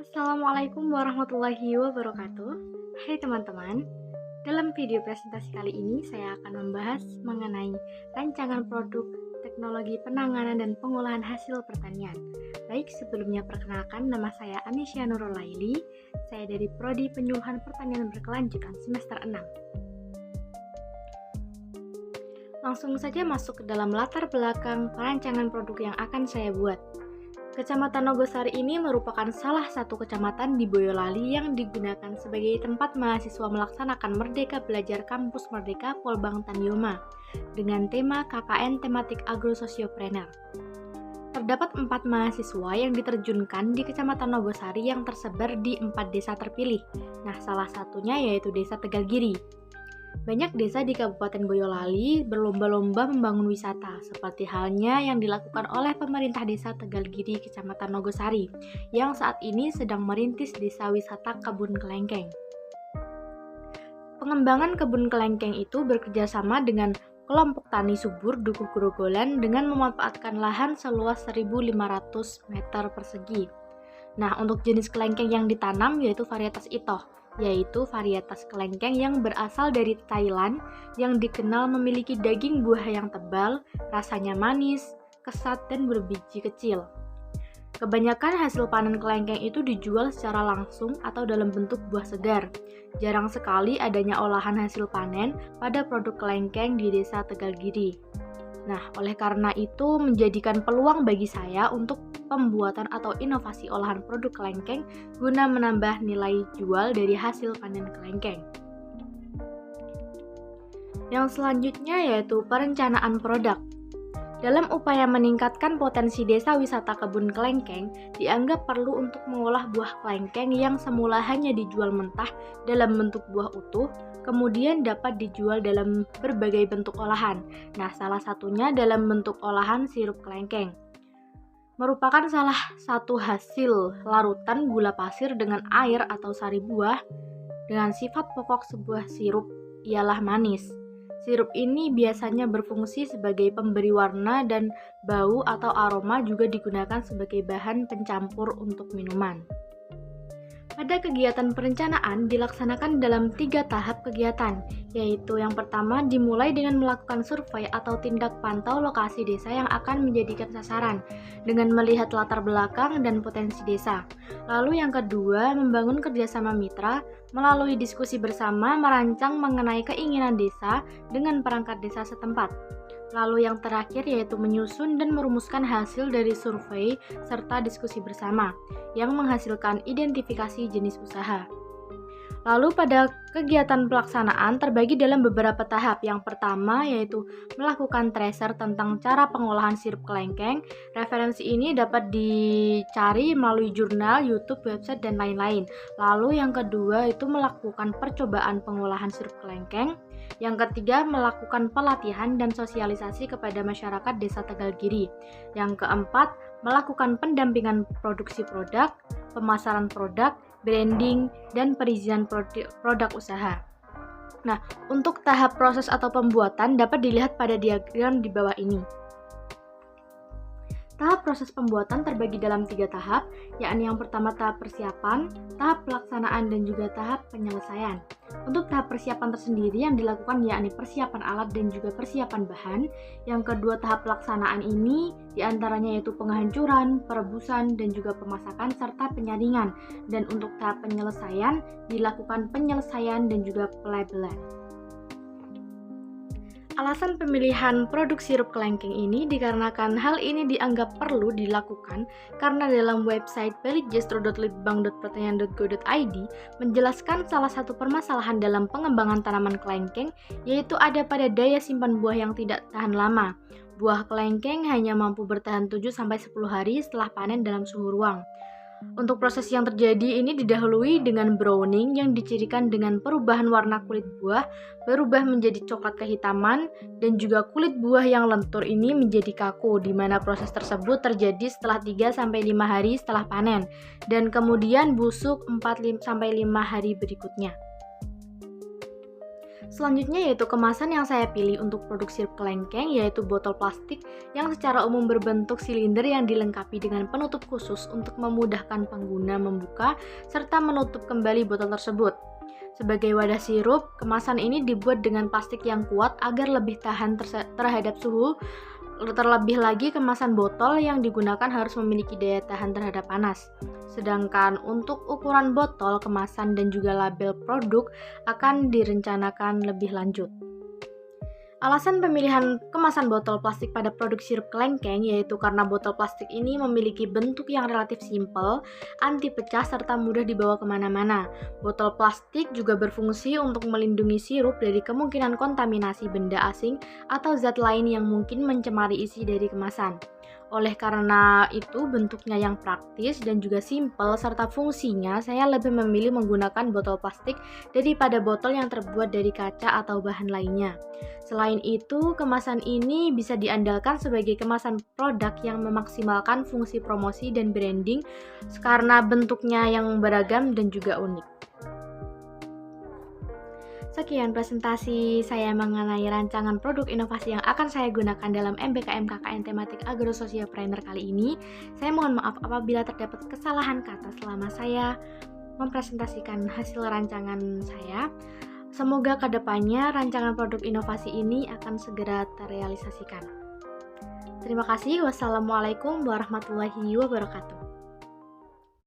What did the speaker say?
Assalamualaikum warahmatullahi wabarakatuh. Hai teman-teman, dalam video presentasi kali ini saya akan membahas mengenai rancangan produk teknologi penanganan dan pengolahan hasil pertanian. Baik, sebelumnya perkenalkan, nama saya Anisya Nurul Laili. Saya dari Prodi Penyuluhan Pertanian Berkelanjutan semester 6. Langsung saja masuk ke dalam latar belakang perancangan produk yang akan saya buat. Kecamatan Nogosari ini merupakan salah satu kecamatan di Boyolali yang digunakan sebagai tempat mahasiswa melaksanakan Merdeka Belajar Kampus Merdeka Polbang Tanioma dengan tema KKN tematik Agrososiopreneur. Terdapat 4 mahasiswa yang diterjunkan di Kecamatan Nogosari yang tersebar di 4 desa terpilih. Nah, salah satunya yaitu Desa Tegalgiri. Banyak desa di Kabupaten Boyolali berlomba-lomba membangun wisata, seperti halnya yang dilakukan oleh pemerintah Desa Tegalgiri, Kecamatan Nogosari, yang saat ini sedang merintis desa wisata Kebun Kelengkeng. Pengembangan Kebun Kelengkeng itu bekerjasama dengan kelompok tani subur Dukuh Grogolan dengan memanfaatkan lahan seluas 1.500 meter persegi. Nah, untuk jenis kelengkeng yang ditanam yaitu varietas Itoh, yaitu varietas kelengkeng yang berasal dari Thailand yang dikenal memiliki daging buah yang tebal, rasanya manis, kesat, dan berbiji kecil. Kebanyakan hasil panen kelengkeng itu dijual secara langsung atau dalam bentuk buah segar. Jarang sekali adanya olahan hasil panen pada produk kelengkeng di Desa Tegalgiri. Nah, oleh karena itu menjadikan peluang bagi saya untuk pembuatan atau inovasi olahan produk kelengkeng guna menambah nilai jual dari hasil panen kelengkeng. Yang selanjutnya yaitu perencanaan produk. Dalam upaya meningkatkan potensi desa wisata Kebun Kelengkeng, dianggap perlu untuk mengolah buah kelengkeng yang semula hanya dijual mentah dalam bentuk buah utuh, kemudian dapat dijual dalam berbagai bentuk olahan. Nah, salah satunya dalam bentuk olahan sirup kelengkeng. Merupakan salah satu hasil larutan gula pasir dengan air atau sari buah. Dengan sifat pokok sebuah sirup ialah manis. Sirup ini biasanya berfungsi sebagai pemberi warna dan bau atau aroma, juga digunakan sebagai bahan pencampur untuk minuman. Pada kegiatan perencanaan dilaksanakan dalam 3 tahap kegiatan, yaitu yang pertama dimulai dengan melakukan survei atau tindak pantau lokasi desa yang akan menjadikan sasaran dengan melihat latar belakang dan potensi desa. Lalu yang kedua, membangun kerjasama mitra melalui diskusi bersama merancang mengenai keinginan desa dengan perangkat desa setempat. Lalu yang terakhir yaitu menyusun dan merumuskan hasil dari survei serta diskusi bersama yang menghasilkan identifikasi jenis usaha. Lalu pada kegiatan pelaksanaan terbagi dalam beberapa tahap. Yang pertama yaitu melakukan tracer tentang cara pengolahan sirup kelengkeng. Referensi ini dapat dicari melalui jurnal, YouTube, website, dan lain-lain. Lalu yang kedua itu melakukan percobaan pengolahan sirup kelengkeng. Yang ketiga melakukan pelatihan dan sosialisasi kepada masyarakat Desa Tegalgiri. Yang keempat melakukan pendampingan produksi produk, pemasaran produk, branding, dan perizinan produk usaha. Nah, untuk tahap proses atau pembuatan dapat dilihat pada diagram di bawah ini. Tahap proses pembuatan terbagi dalam 3 tahap, yakni yang pertama tahap persiapan, tahap pelaksanaan, dan juga tahap penyelesaian. Untuk tahap persiapan tersendiri yang dilakukan yakni persiapan alat dan juga persiapan bahan. Yang kedua tahap pelaksanaan ini diantaranya yaitu penghancuran, perebusan, dan juga pemasakan serta penyaringan. Dan untuk tahap penyelesaian dilakukan penyelesaian dan juga pelabelan. Alasan pemilihan produk sirup kelengkeng ini dikarenakan hal ini dianggap perlu dilakukan karena dalam website balitjestro.litbang.pertanian.go.id menjelaskan salah satu permasalahan dalam pengembangan tanaman kelengkeng yaitu ada pada daya simpan buah yang tidak tahan lama. Buah kelengkeng hanya mampu bertahan 7-10 hari setelah panen dalam suhu ruang. Untuk proses yang terjadi ini didahului dengan browning yang dicirikan dengan perubahan warna kulit buah berubah menjadi coklat kehitaman, dan juga kulit buah yang lentur ini menjadi kaku, di mana proses tersebut terjadi setelah 3-5 hari setelah panen dan kemudian busuk 4-5 hari berikutnya. Selanjutnya yaitu kemasan yang saya pilih untuk produk sirup kelengkeng, yaitu botol plastik yang secara umum berbentuk silinder yang dilengkapi dengan penutup khusus untuk memudahkan pengguna membuka serta menutup kembali botol tersebut. Sebagai wadah sirup, kemasan ini dibuat dengan plastik yang kuat agar lebih tahan terhadap suhu. Terlebih lagi, kemasan botol yang digunakan harus memiliki daya tahan terhadap panas. Sedangkan untuk ukuran botol, kemasan, dan juga label produk akan direncanakan lebih lanjut. Alasan pemilihan kemasan botol plastik pada produk sirup kelengkeng yaitu karena botol plastik ini memiliki bentuk yang relatif simpel, anti pecah, serta mudah dibawa kemana-mana. Botol plastik juga berfungsi untuk melindungi sirup dari kemungkinan kontaminasi benda asing atau zat lain yang mungkin mencemari isi dari kemasan. Oleh karena itu, bentuknya yang praktis dan juga simpel serta fungsinya, saya lebih memilih menggunakan botol plastik daripada botol yang terbuat dari kaca atau bahan lainnya. Selain itu, kemasan ini bisa diandalkan sebagai kemasan produk yang memaksimalkan fungsi promosi dan branding karena bentuknya yang beragam dan juga unik. Sekian presentasi saya mengenai rancangan produk inovasi yang akan saya gunakan dalam MBKM KKN tematik Agrososiopreneur kali ini. Saya mohon maaf apabila terdapat kesalahan kata selama saya mempresentasikan hasil rancangan saya. Semoga kedepannya rancangan produk inovasi ini akan segera terrealisasikan. Terima kasih. Wassalamualaikum warahmatullahi wabarakatuh.